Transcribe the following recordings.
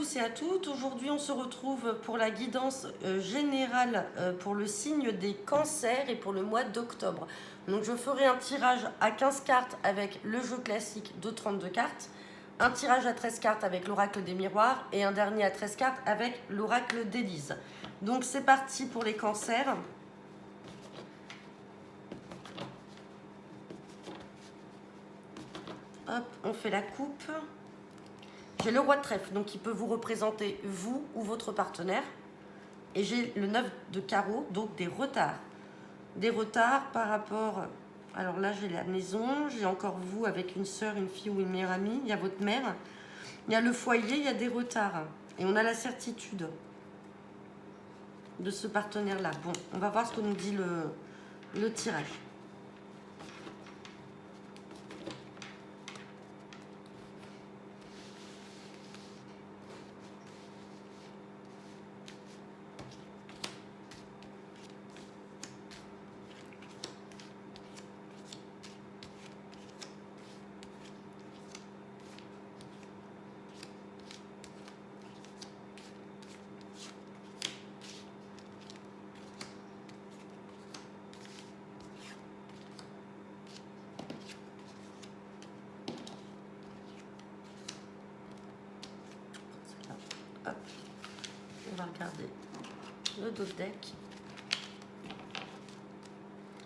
tous et à toutes. Aujourd'hui, on se retrouve pour la guidance générale pour le signe des cancers et pour le mois d'octobre. Donc, je ferai un tirage à 15 cartes avec le jeu classique de 32 cartes, un tirage à 13 cartes avec l'oracle des miroirs et un dernier à 13 cartes avec l'oracle d'Élise. Donc, c'est parti pour les cancers. Hop, on fait la coupe. J'ai le roi de trèfle, donc il peut vous représenter vous ou votre partenaire. Et j'ai le 9 de carreau, donc des retards. Des retards par rapport... Alors là, j'ai la maison, j'ai encore vous avec une soeur, une fille ou une meilleure amie. Il y a votre mère. Il y a le foyer, il y a des retards. Et on a la certitude de ce partenaire-là. Bon, on va voir ce que nous dit le tirage. Hop, on va regarder le dos de deck.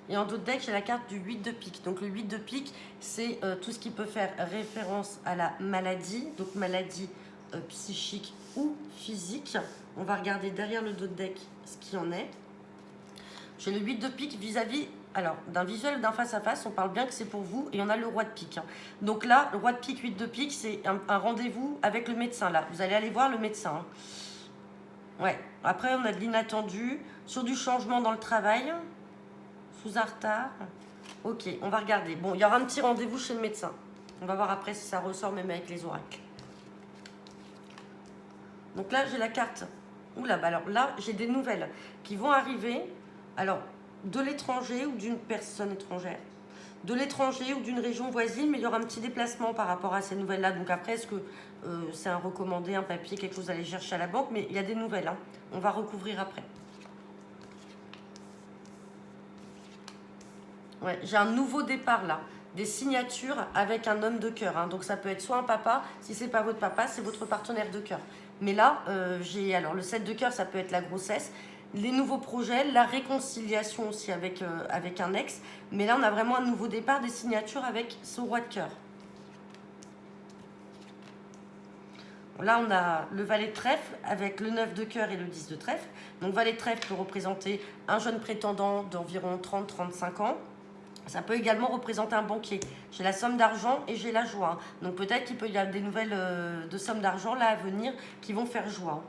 Et en dos de deck, j'ai la carte du 8 de pique. Donc le 8 de pique, c'est tout ce qui peut faire référence à la maladie, donc maladie psychique ou physique. On va regarder derrière le dos de deck ce qu'il en est. J'ai le 8 de pique vis-à-vis, alors d'un visuel, d'un face-à-face, on parle bien que c'est pour vous, et on a le roi de pique. Donc là, le roi de pique, 8 de pique, c'est un rendez-vous avec le médecin. Là, vous allez aller voir le médecin. Ouais, après on a de l'inattendu, sur du changement dans le travail, sous un retard. Ok, on va regarder. Bon, il y aura un petit rendez-vous chez le médecin. On va voir après si ça ressort même avec les oracles. Donc là, j'ai la carte. Oula, bah alors là, j'ai des nouvelles qui vont arriver. Alors, de l'étranger ou d'une personne étrangère. De l'étranger ou d'une région voisine, mais il y aura un petit déplacement par rapport à ces nouvelles-là. Donc après, est-ce que c'est un recommandé, un papier, quelque chose à aller chercher à la banque? Mais il y a des nouvelles, hein. On va recouvrir après. Ouais, j'ai un nouveau départ là, des signatures avec un homme de cœur. Hein. Donc ça peut être soit un papa, si c'est pas votre papa, c'est votre partenaire de cœur. Mais là, j'ai alors le 7 de cœur, ça peut être la grossesse, les nouveaux projets, la réconciliation aussi avec, avec un ex. Mais là, on a vraiment un nouveau départ, des signatures avec ce roi de cœur. Là, on a le valet de trèfle avec le 9 de cœur et le 10 de trèfle. Donc valet de trèfle peut représenter un jeune prétendant d'environ 30-35 ans. Ça peut également représenter un banquier. J'ai la somme d'argent et j'ai la joie. Donc peut-être qu'il peut y avoir des nouvelles de sommes d'argent là à venir qui vont faire joie.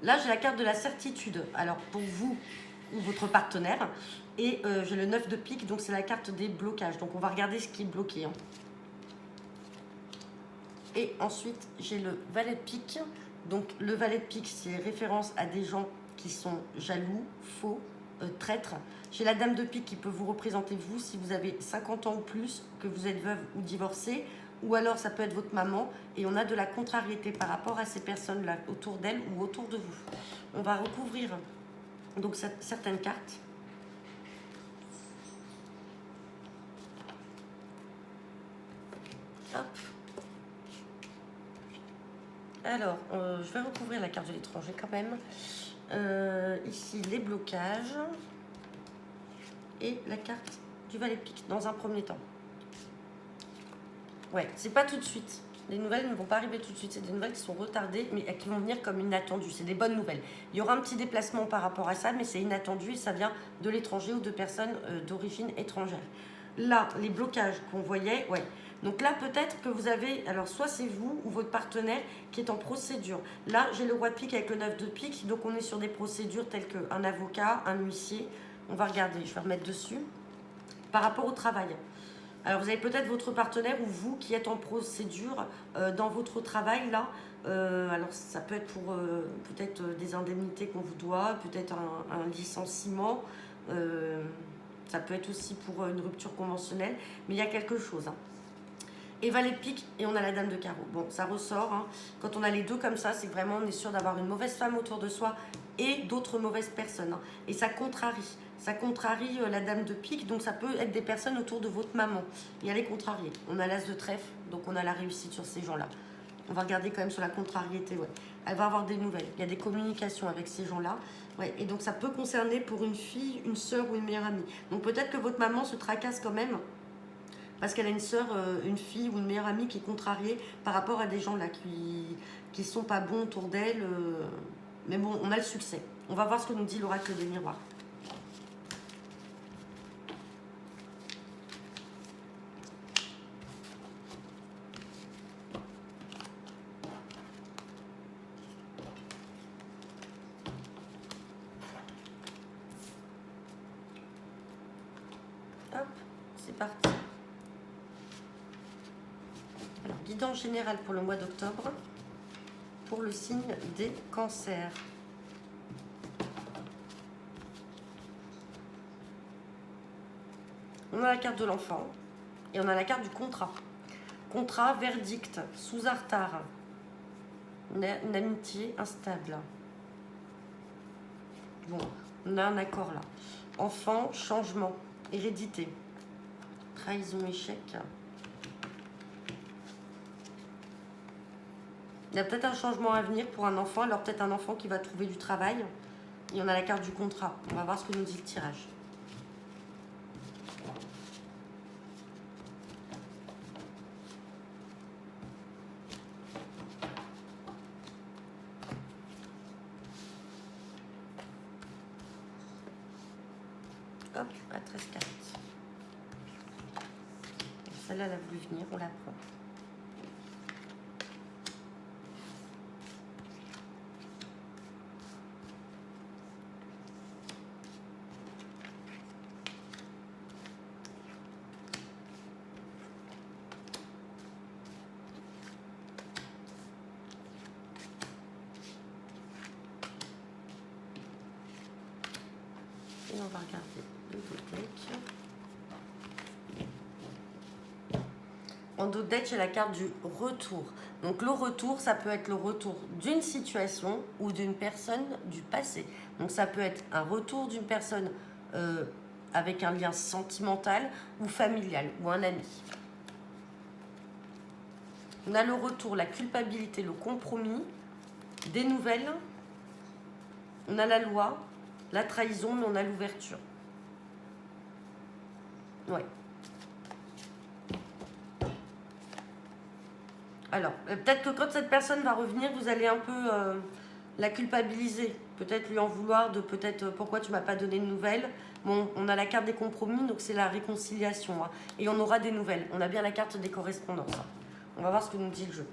Là, j'ai la carte de la certitude. Alors pour vous ou votre partenaire. Et j'ai le 9 de pique, donc c'est la carte des blocages. Donc on va regarder ce qui est bloqué. Hein. Et ensuite, j'ai le valet de pique. Donc le valet de pique, c'est référence à des gens qui sont jaloux, faux, traîtres. J'ai la dame de pique qui peut vous représenter vous si vous avez 50 ans ou plus, que vous êtes veuve ou divorcée, ou alors ça peut être votre maman, et on a de la contrariété par rapport à ces personnes-là, autour d'elles ou autour de vous. On va recouvrir donc certaines cartes. Hop. Alors, je vais recouvrir la carte de l'étranger quand même. Ici, les blocages. Et la carte du valet de pique dans un premier temps. Ouais, c'est pas tout de suite. Les nouvelles ne vont pas arriver tout de suite. C'est des nouvelles qui sont retardées, mais qui vont venir comme inattendues. C'est des bonnes nouvelles. Il y aura un petit déplacement par rapport à ça, mais c'est inattendu et ça vient de l'étranger ou de personnes d'origine étrangère. Là, les blocages qu'on voyait, ouais. Donc là, peut-être que vous avez, alors soit c'est vous ou votre partenaire qui est en procédure. Là, j'ai le roi de pique avec le 9 de pique, donc on est sur des procédures telles qu'un avocat, un huissier. On va regarder, je vais remettre dessus. Par rapport au travail. Alors vous avez peut-être votre partenaire ou vous qui êtes en procédure dans votre travail là. Alors ça peut être pour peut-être des indemnités qu'on vous doit, peut-être un licenciement. Ça peut être aussi pour une rupture conventionnelle. Mais il y a quelque chose. Hein. et valet de pique, et on a la dame de carreau. Bon, ça ressort, hein. Quand on a les deux comme ça, c'est que vraiment on est sûr d'avoir une mauvaise femme autour de soi et d'autres mauvaises personnes, hein. Et ça contrarie. Ça contrarie la dame de pique, donc ça peut être des personnes autour de votre maman. Et elle est contrariée. On a l'as de trèfle, donc on a la réussite sur ces gens-là. On va regarder quand même sur la contrariété, ouais. Elle va avoir des nouvelles. Il y a des communications avec ces gens-là. Ouais. Et donc ça peut concerner pour une fille, une sœur ou une meilleure amie. Donc peut-être que votre maman se tracasse quand même parce qu'elle a une sœur, une fille ou une meilleure amie qui est contrariée par rapport à des gens là qui sont pas bons autour d'elle. Mais bon, on a le succès. On va voir ce que nous dit l'oracle des miroirs. Hop, c'est parti. Alors, guidance générale pour le mois d'octobre, pour le signe des cancers. On a la carte de l'enfant et on a la carte du contrat. Contrat, verdict, sous retard, une amitié instable. Bon, on a un accord là. Enfant, changement, hérédité, trahison, échec. Il y a peut-être un changement à venir pour un enfant, alors peut-être un enfant qui va trouver du travail. Et on a la carte du contrat. On va voir ce que nous dit le tirage. Hop, à 13 cartes. Celle-là, elle a voulu venir, on la prend. Et on va regarder le deck. En dos de deck, j'ai la carte du retour. Donc le retour, ça peut être le retour d'une situation ou d'une personne du passé. Donc ça peut être un retour d'une personne avec un lien sentimental ou familial ou un ami. On a le retour, la culpabilité, le compromis, des nouvelles. On a la loi, la trahison, mais on a l'ouverture. Ouais. Alors, peut-être que quand cette personne va revenir, vous allez un peu la culpabiliser. Peut-être lui en vouloir de peut-être pourquoi tu m'as pas donné de nouvelles. Bon, on a la carte des compromis, donc c'est la réconciliation, hein. Et on aura des nouvelles. On a bien la carte des correspondances, hein. On va voir ce que nous dit le jeu.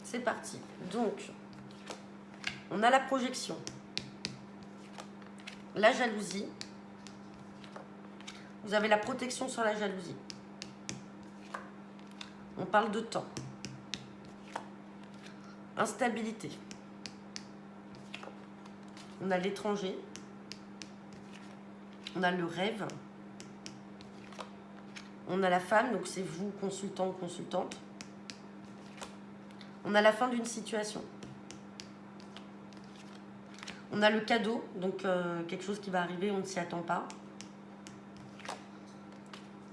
C'est parti. Donc, on a la projection, la jalousie. Vous avez la protection sur la jalousie. On parle de temps. Instabilité. On a l'étranger. On a le rêve. On a la femme, donc c'est vous, consultant ou consultante. On a la fin d'une situation. On a le cadeau, donc quelque chose qui va arriver, on ne s'y attend pas.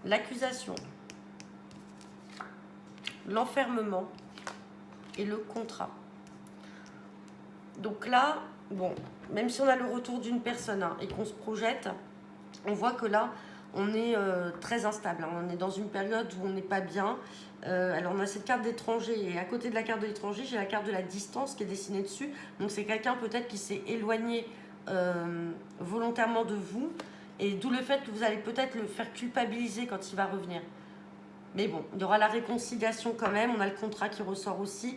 L'accusation. L'enfermement et le contrat. Donc là, bon, même si on a le retour d'une personne, hein, et qu'on se projette, on voit que là, on est très instable, hein. On est dans une période où on n'est pas bien. Alors on a cette carte d'étranger et à côté de la carte de l'étranger, j'ai la carte de la distance qui est dessinée dessus. Donc c'est quelqu'un peut-être qui s'est éloigné volontairement de vous, et d'où le fait que vous allez peut-être le faire culpabiliser quand il va revenir. Mais bon, il y aura la réconciliation quand même. On a le contrat qui ressort aussi.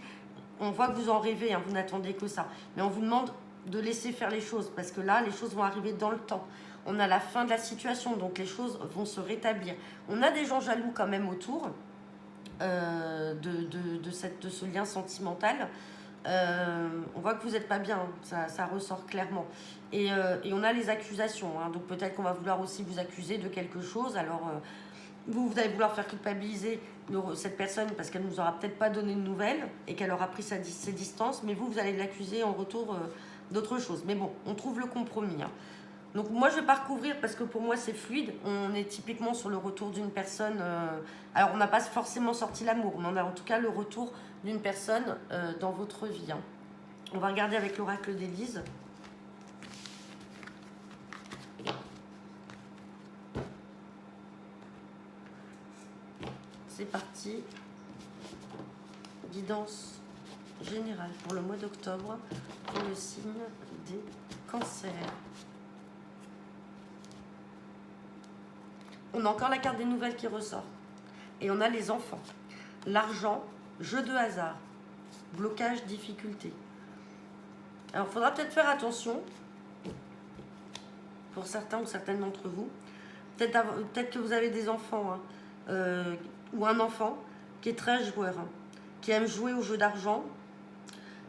On voit que vous en rêvez, hein, vous n'attendez que ça. Mais on vous demande de laisser faire les choses parce que là, les choses vont arriver dans le temps. On a la fin de la situation, donc les choses vont se rétablir. On a des gens jaloux quand même autour de ce lien sentimental. On voit que vous n'êtes pas bien, ça ressort clairement. Et on a les accusations, hein. Donc peut-être qu'on va vouloir aussi vous accuser de quelque chose. Alors vous allez vouloir faire culpabiliser cette personne parce qu'elle ne nous aura peut-être pas donné de nouvelles et qu'elle aura pris ses distances, mais vous allez l'accuser en retour d'autre chose. Mais bon, on trouve le compromis, hein. Donc moi je vais pas recouvrir parce que pour moi c'est fluide. On est typiquement sur le retour d'une personne. Alors on n'a pas forcément sorti l'amour, mais on a en tout cas le retour d'une personne dans votre vie, hein. On va regarder avec l'oracle d'Élise. C'est parti. Guidance générale pour le mois d'octobre pour le signe des cancers. On a encore la carte des nouvelles qui ressort. Et on a les enfants. L'argent, jeu de hasard, blocage, difficulté. Alors, il faudra peut-être faire attention, pour certains ou certaines d'entre vous. Peut-être que vous avez des enfants, hein, ou un enfant qui est très joueur, hein, qui aime jouer au jeu d'argent,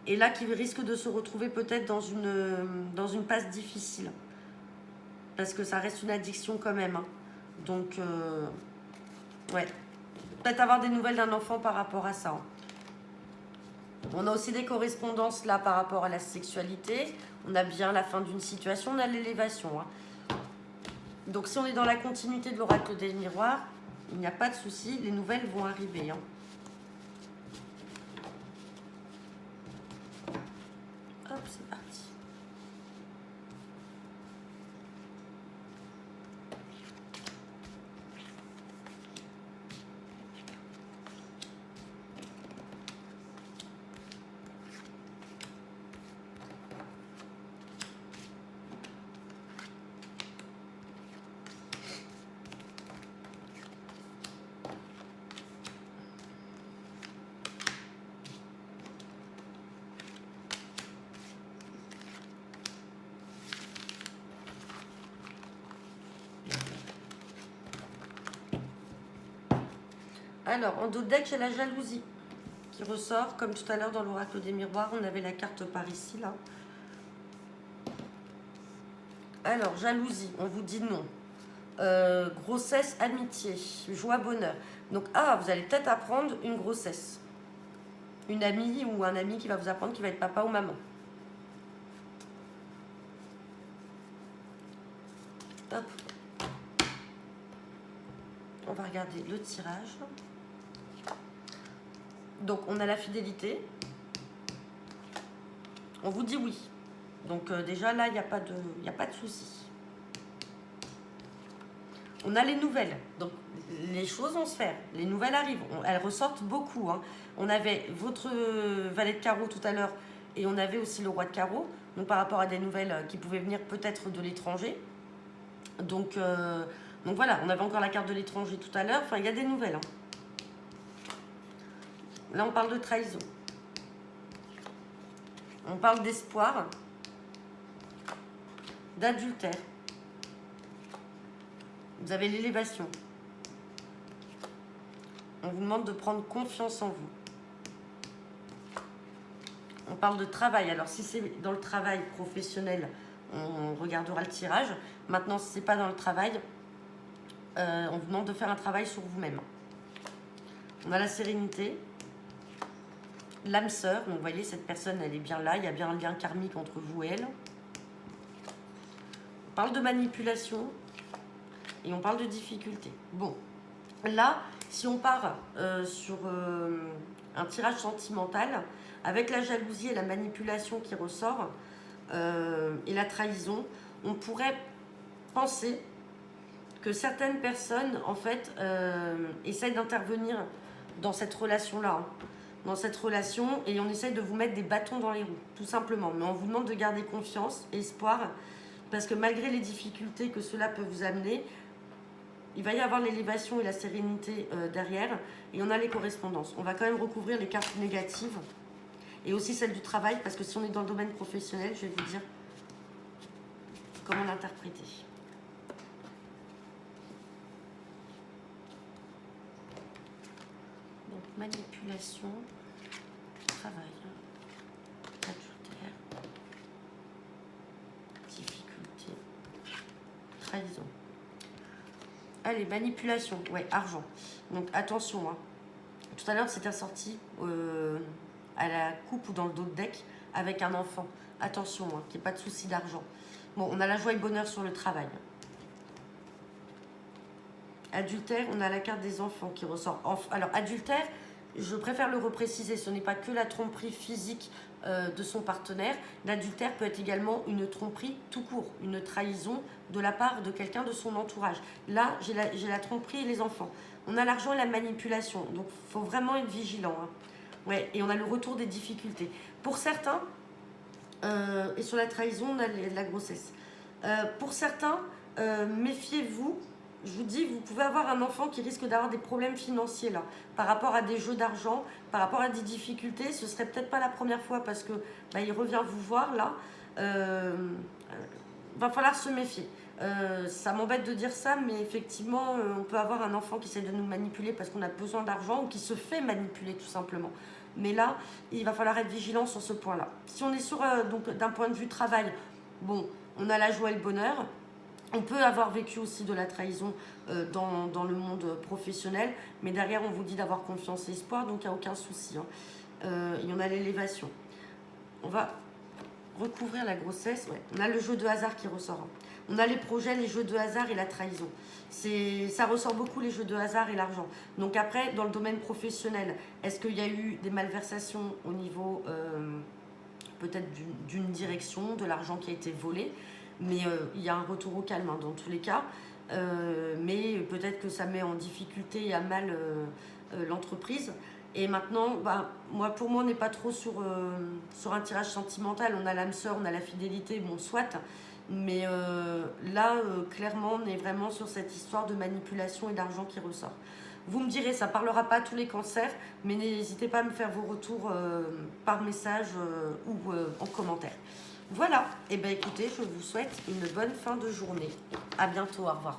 et là qui risque de se retrouver peut-être dans une passe difficile. Parce que ça reste une addiction quand même, hein. Donc, ouais. Peut-être avoir des nouvelles d'un enfant par rapport à ça, hein. On a aussi des correspondances là par rapport à la sexualité. On a bien la fin d'une situation, on a l'élévation, hein. Donc si on est dans la continuité de l'oracle des miroirs, il n'y a pas de souci, les nouvelles vont arriver, hein. Hop, c'est parti. Alors, en dos de deck, j'ai la jalousie qui ressort. Comme tout à l'heure dans l'oracle des miroirs, on avait la carte par ici, là. Alors, jalousie, on vous dit non. Grossesse, amitié, joie, bonheur. Donc, vous allez peut-être apprendre une grossesse. Une amie ou un ami qui va vous apprendre qu'il va être papa ou maman. Hop. On va regarder le tirage. Donc, on a la fidélité. On vous dit oui. Donc, déjà, là, il n'y a pas de souci. On a les nouvelles. Donc, les choses vont se faire. Les nouvelles arrivent. Elles ressortent beaucoup, hein. On avait votre valet de carreau tout à l'heure et on avait aussi le roi de carreau. Donc, par rapport à des nouvelles qui pouvaient venir peut-être de l'étranger. Donc voilà, on avait encore la carte de l'étranger tout à l'heure. Enfin, il y a des nouvelles, hein. Là, on parle de trahison. On parle d'espoir, d'adultère. Vous avez l'élévation. On vous demande de prendre confiance en vous. On parle de travail. Alors, si c'est dans le travail professionnel, on regardera le tirage. Maintenant, si ce n'est pas dans le travail, on vous demande de faire un travail sur vous-même. On a la sérénité. L'âme sœur, donc vous voyez, cette personne, elle est bien là. Il y a bien un lien karmique entre vous et elle. On parle de manipulation et on parle de difficulté. Bon, là, si on part sur un tirage sentimental, avec la jalousie et la manipulation qui ressort, et la trahison, on pourrait penser que certaines personnes, en fait, essayent d'intervenir dans cette relation-là, hein. Dans cette relation, et on essaye de vous mettre des bâtons dans les roues, tout simplement. Mais on vous demande de garder confiance, espoir, parce que malgré les difficultés que cela peut vous amener, il va y avoir l'élévation et la sérénité derrière, et on a les correspondances. On va quand même recouvrir les cartes négatives, et aussi celles du travail, parce que si on est dans le domaine professionnel, je vais vous dire comment l'interpréter. Donc, manipulation, travail. trahison. Allez, manipulation, ouais, argent. Donc attention, hein. Tout à l'heure, c'était ressorti à la coupe ou dans le dos de deck avec un enfant. Attention, hein, qu'il n'y ait pas de souci d'argent. Bon, on a la joie et le bonheur sur le travail. Adultère, on a la carte des enfants qui ressort. Alors, adultère, je préfère le repréciser, ce n'est pas que la tromperie physique de son partenaire. L'adultère peut être également une tromperie tout court, une trahison de la part de quelqu'un de son entourage. Là, j'ai la tromperie et les enfants. On a l'argent et la manipulation, donc il faut vraiment être vigilant. Hein. Ouais, et on a le retour des difficultés. Pour certains, et sur la trahison, on a la grossesse. Pour certains, méfiez-vous. Je vous dis, vous pouvez avoir un enfant qui risque d'avoir des problèmes financiers là, par rapport à des jeux d'argent, par rapport à des difficultés. Ce serait peut-être pas la première fois parce que il revient vous voir là. Va falloir se méfier. Ça m'embête de dire ça, mais effectivement, on peut avoir un enfant qui essaie de nous manipuler parce qu'on a besoin d'argent ou qui se fait manipuler tout simplement. Mais là, il va falloir être vigilant sur ce point-là. Si on est sur, donc d'un point de vue travail, bon, on a la joie et le bonheur. On peut avoir vécu aussi de la trahison dans le monde professionnel, mais derrière, on vous dit d'avoir confiance et espoir, donc il n'y a aucun souci. Hein. Il y en a l'élévation. On va recouvrir la grossesse. Ouais. On a le jeu de hasard qui ressort. Hein. On a les projets, les jeux de hasard et la trahison. Ça ressort beaucoup les jeux de hasard et l'argent. Donc après, dans le domaine professionnel, est-ce qu'il y a eu des malversations au niveau peut-être d'une direction, de l'argent qui a été volé? Mais il y a un retour au calme hein, dans tous les cas. Mais peut-être que ça met en difficulté et à mal l'entreprise. Et maintenant, pour moi, on n'est pas trop sur un tirage sentimental. On a l'âme sœur, on a la fidélité, bon, soit. Mais là, clairement, on est vraiment sur cette histoire de manipulation et d'argent qui ressort. Vous me direz, ça ne parlera pas à tous les cancers, mais n'hésitez pas à me faire vos retours par message ou en commentaire. Voilà, et bien écoutez, je vous souhaite une bonne fin de journée. À bientôt, au revoir.